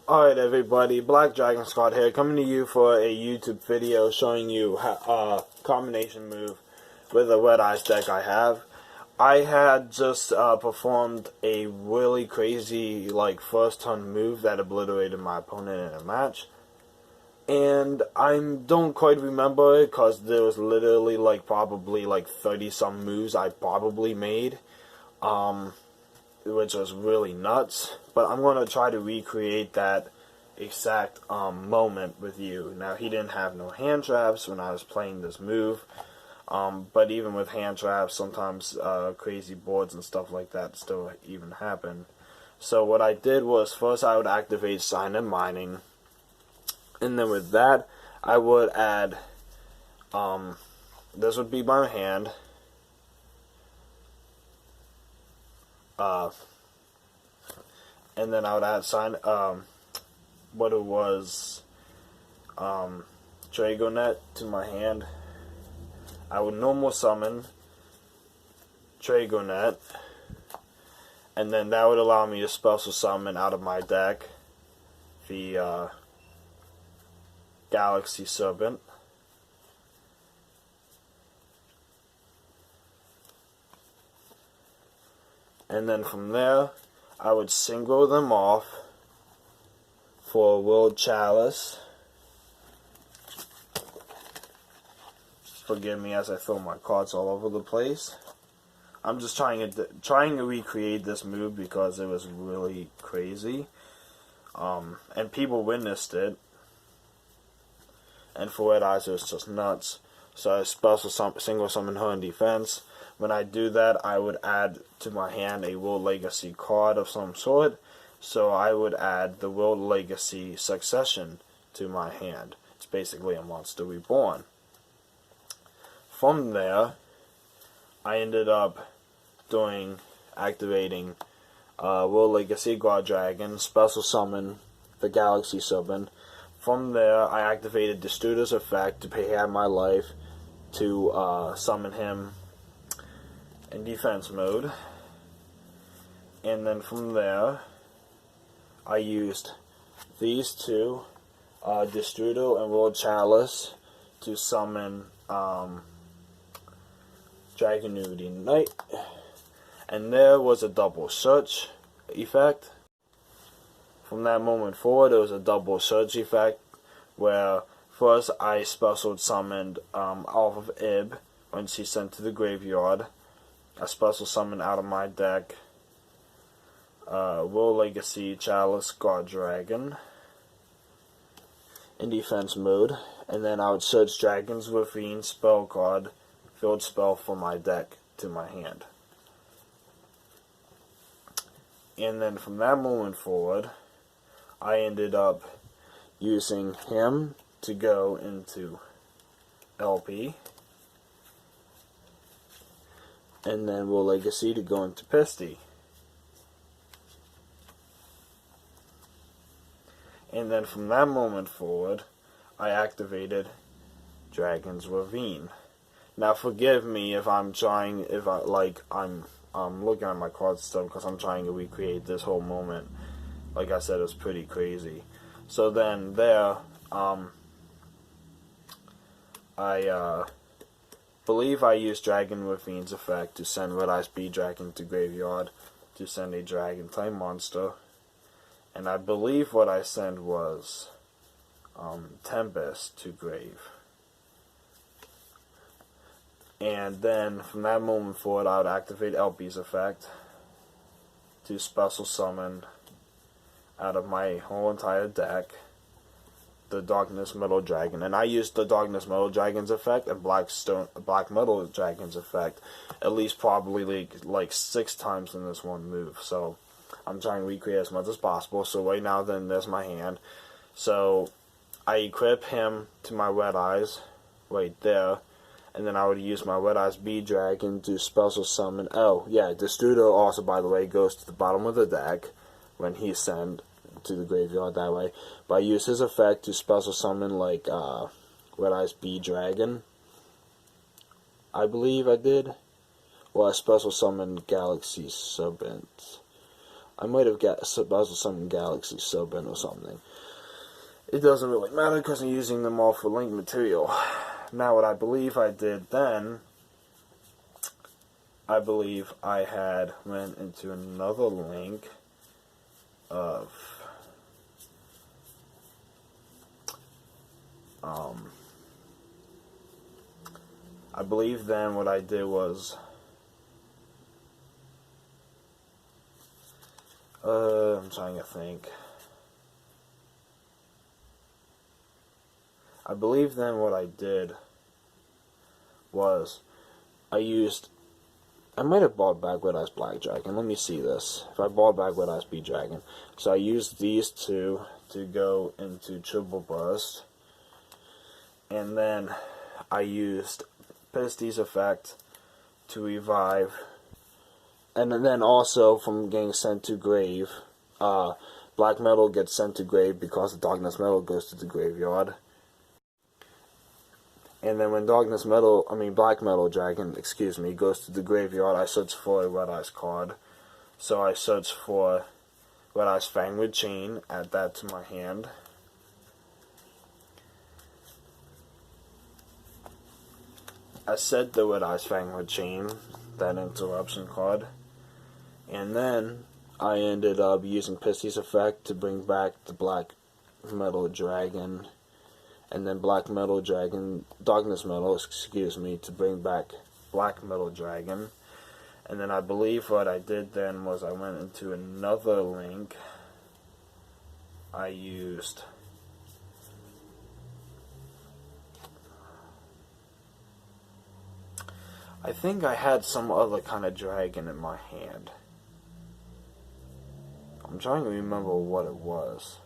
Alright everybody, Black Dragon Scott here, coming to you for a YouTube video showing you a combination move with a Red Eyes deck I have. I had just performed a really crazy first turn move that obliterated my opponent in a match. And I don't quite remember it because there was literally probably 30 some moves I probably made. Which was really nuts, but I'm going to try to recreate that exact moment with you. Now, he didn't have no hand traps when I was playing this move, but even with hand traps, sometimes crazy boards and stuff like that still even happen. So what I did was, first I would activate Sign and Mining, and then with that, I would add, this would be my hand, and then I would add Dragonet to my hand. I would normal summon Dragonet, and then that would allow me to special summon out of my deck the Galaxy Serpent. And then from there, I would single them off for Willed Chalice. Forgive me as I throw my cards all over the place. I'm just trying to recreate this move because it was really crazy, and people witnessed it. And for Red Eyes, it was just nuts. So I single summon her in defense. When I do that, I would add to my hand a World Legacy card of some sort. So I would add the World Legacy Succession to my hand. It's basically a Monster Reborn. From there, I ended up activating World Legacy Guardragon, special summon the Galaxy Serpent. From there, I activated Destruder's Effect to pay out my life to summon him in defense mode. And then from there, I used these two, Destrudo and World Chalice, to summon Dragonurity Knight. And there was a double search effect. From that moment forward, there was a double search effect where first I special summoned off of Ib when she sent to the graveyard. I special summoned out of my deck World Legacy Chalice Guardragon in defense mode, and then I would search Dragon's Ravine spell card, field spell from my deck to my hand. And then from that moment forward, I ended up using him to go into LP, and then World Legacy to go into Pisty. And then from that moment forward, I activated Dragon's Ravine. Now forgive me if I'm looking at my cards still because I'm trying to recreate this whole moment. Like I said, it's pretty crazy. So then there, I believe I used Dragon Ravine's effect to send Red Eyes Speed Dragon to graveyard to send a Dragon type monster. And I believe what I sent was Tempest to grave. And then from that moment forward, I would activate LP's effect to special summon out of my whole entire deck the Darkness Metal Dragon. And I used the Darkness Metal Dragon's effect and Black Metal Dragon's effect at least probably like 6 times in this one move. So I'm trying to recreate as much as possible. So right now then, there's my hand. So I equip him to my Red Eyes right there, and then I would use my Red Eyes Bee Dragon to special summon. Oh yeah, Destrudo also, by the way, goes to the bottom of the deck when he's sent to the graveyard that way. But I use his effect to special summon Red Eyes Bee Dragon. I believe I did. Well, I special summoned Galaxy Serpent. I might have got Special Summon Galaxy Subbin or something. It doesn't really matter because I'm using them all for link material. Now what I believe I did then, I believe I had went into another link of I believe then what I did was I'm trying to think. I believe then what I did was I might have bought back Red Eyes Black Dragon. Let me see this. If I bought back Red Eyes B Dragon. So I used these two to go into Triple Burst. And then I used Pisty's effect to revive. And then also from getting sent to grave, Black Metal gets sent to grave because the Darkness Metal goes to the graveyard. And then when Black Metal Dragon, goes to the graveyard, I search for a Red Eyes card. So I search for Red Eyes Fangwood Chain, add that to my hand. I set the Red Eyes Fangwood Chain, that interruption card. And then I ended up using Pisty's effect to bring back the Black Metal Dragon. And then Darkness Metal, to bring back Black Metal Dragon. And then I believe what I did then was I went into another link. I used I think I had some other kind of dragon in my hand. I'm trying to remember what it was.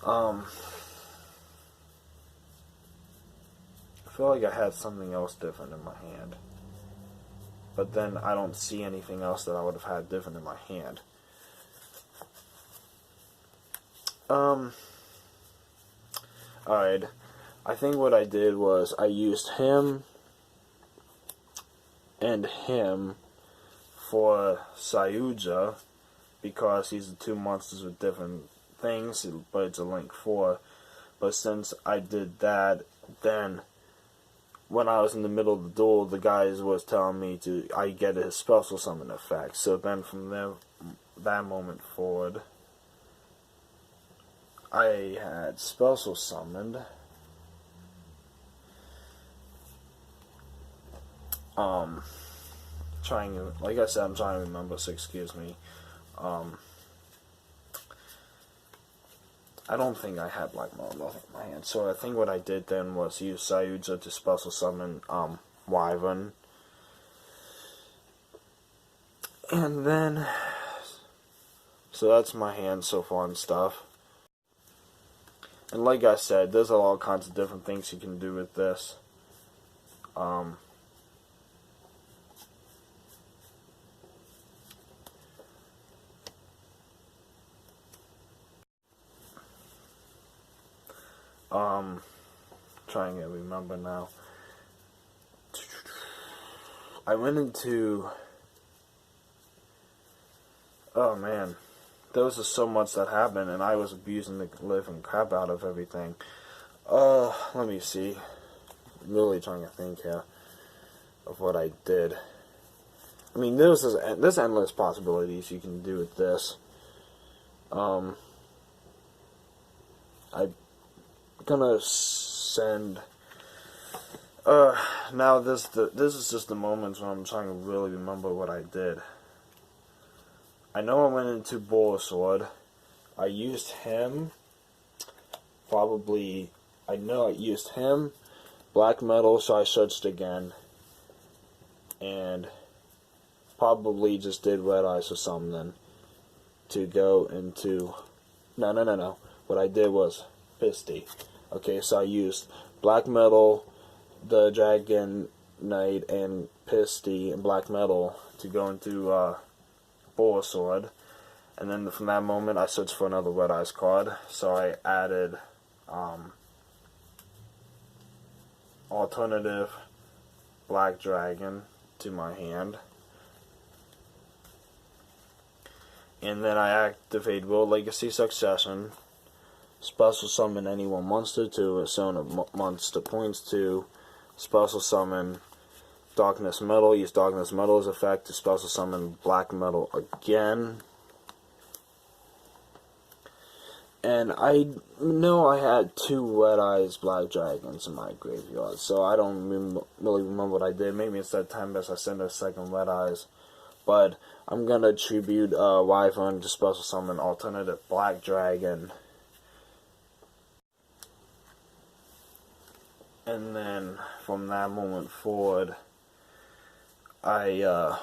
I feel like I had something else different in my hand. But then I don't see anything else that I would have had different in my hand. Alright. I think what I did was I used him and him for Sayuja because he's the two monsters with different things, but it's a link 4. But since I did that, then when I was in the middle of the duel, the guys was telling me I get his special summon effect. So then from that moment forward, I had special summoned like I said, I'm trying to remember, so excuse me. I don't think I had Black Metal in my hand, so I think what I did then was use Sayuja to special summon Wyvern. And then, so that's my hand so far and stuff. And like I said, there's all kinds of different things you can do with this. Trying to remember now. I went into... Oh man. There was just so much that happened, and I was abusing the living crap out of everything. Let me see. I'm really trying to think here of what I did. I mean, there's endless possibilities you can do with this. I'm gonna send. Now this is just the moments when I'm trying to really remember what I did. I know I went into Bulbasaur. I used him. Probably, I know I used him. Black Metal, so I searched again. And probably just did Red Eyes or something to go into... No. What I did was Pisty. Okay, so I used Black Metal, the Dragon Knight, and Pisty and Black Metal to go into Bulbasaur. And then from that moment, I searched for another Red Eyes card. So I added alternative Black Dragon to my hand. And then I activate World Legacy Succession, special summon any one monster to a zone of monster points to special summon Darkness Metal, use Darkness Metal's effect to special summon Black Metal again. And I know I had 2 Red Eyes Black Dragons in my graveyard, so I don't really remember what I did. Maybe instead of Tempest, I sent a second Red Eyes. But I'm going to tribute Wyvern to special summon alternative Black Dragon. And then from that moment forward, I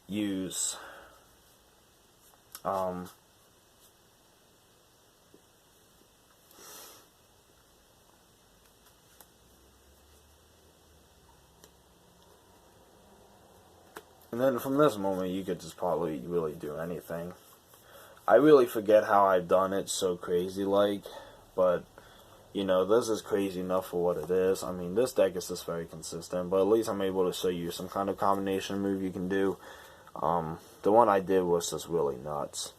use and then from this moment you could just probably really do anything. I really forget how I've done it so crazy like, but you know, this is crazy enough for what it is. I mean, this deck is just very consistent, but at least I'm able to show you some kind of combination move you can do. The one I did was just really nuts.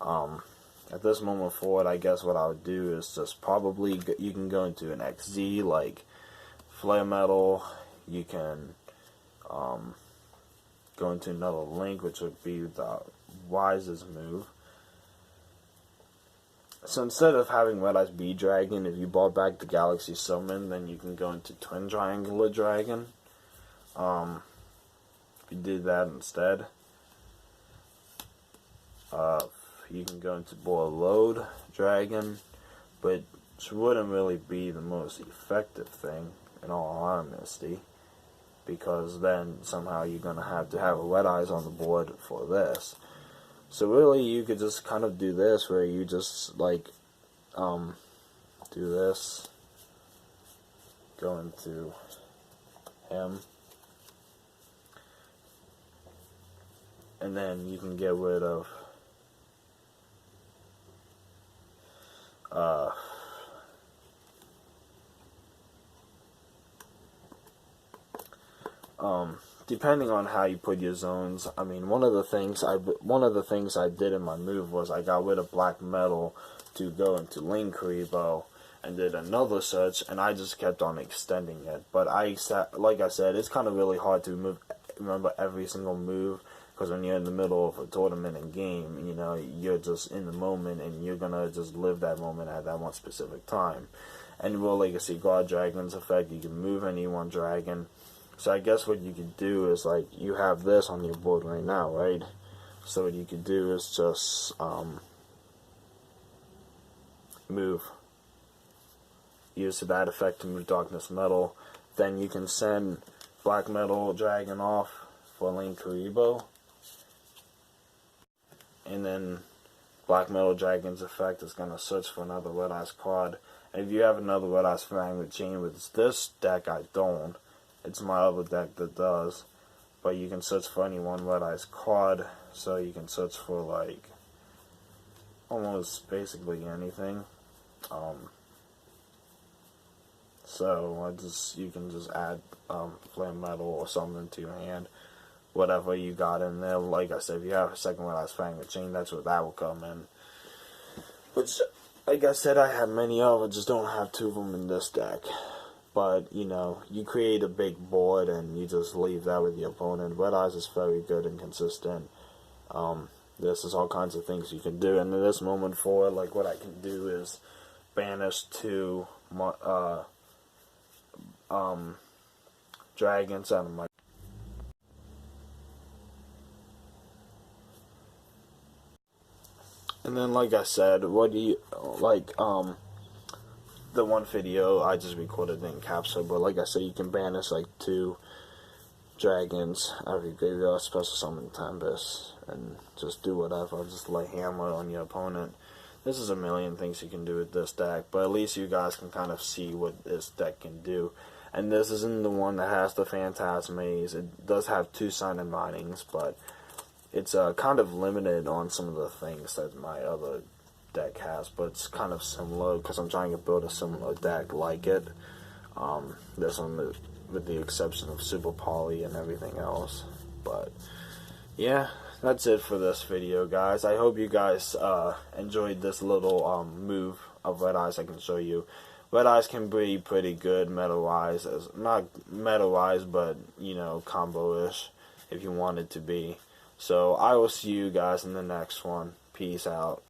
At this moment forward, I guess what I would do is just probably, you can go into an XZ like Flare Metal, you can go into another Link, which would be the wisest move. So instead of having Red Eyes B Dragon, if you brought back the Galaxy Summon, then you can go into Twin Triangular Dragon. If you did that instead, you can go into Boar Load Dragon, but which wouldn't really be the most effective thing, in all honesty, because then somehow you're going to have a Red Eyes on the board for this. So really, you could just kind of do this, where you just, like, do this, go into him, and then you can get rid of, depending on how you put your zones. I mean, one of the things I did in my move was I got rid of Black Metal to go into Link Kuriboh and did another search, and I just kept on extending it. But like I said, it's kind of really hard to remember every single move, because when you're in the middle of a tournament and game, you know, you're just in the moment and you're gonna just live that moment at that one specific time. And World Legacy Guard Dragon's effect, you can move any one dragon. So I guess what you could do is, like, you have this on your board right now, right? So what you could do is just move. Use that effect to move Darkness Metal. Then you can send Black Metal Dragon off for Link Kuriboh. And then Black Metal Dragon's effect is going to search for another Red Eyes card. And if you have another Red Eyes Fragment Chain with this deck, I don't. It's my other deck that does. But you can search for any one Red Eyes card. So you can search for, like, almost basically anything. So you can just add Flame Metal or something to your hand. Whatever you got in there. Like I said, if you have a second Red Eyes Fragment Chain, that's where that will come in. Which, like I said, I have many of. I just don't have 2 of them in this deck. But, you know, you create a big board and you just leave that with your opponent. Red Eyes is very good and consistent. This is all kinds of things you can do. And in this moment forward, like, what I can do is banish 2 dragons out of my... And then, like I said, what do you, like, the one video I just recorded in capsule, but like I said, you can banish like 2 dragons out of your graveyard, special summon Tempest, and just do whatever, just lay hammer on your opponent. This is a million things you can do with this deck, but at least you guys can kind of see what this deck can do. And this isn't the one that has the Phantasmaze. It does have 2 Sign and Bindings, but it's kind of limited on some of the things that my other deck has, but it's kind of similar because I'm trying to build a similar deck like it. This one, with the exception of Super Poly and everything else. But yeah, that's it for this video, guys. I hope you guys enjoyed this little move of Red Eyes I can show you. Red Eyes can be pretty good meta-wise, not meta-wise, but, you know, combo-ish, if you want it to be. So, I will see you guys in the next one. Peace out.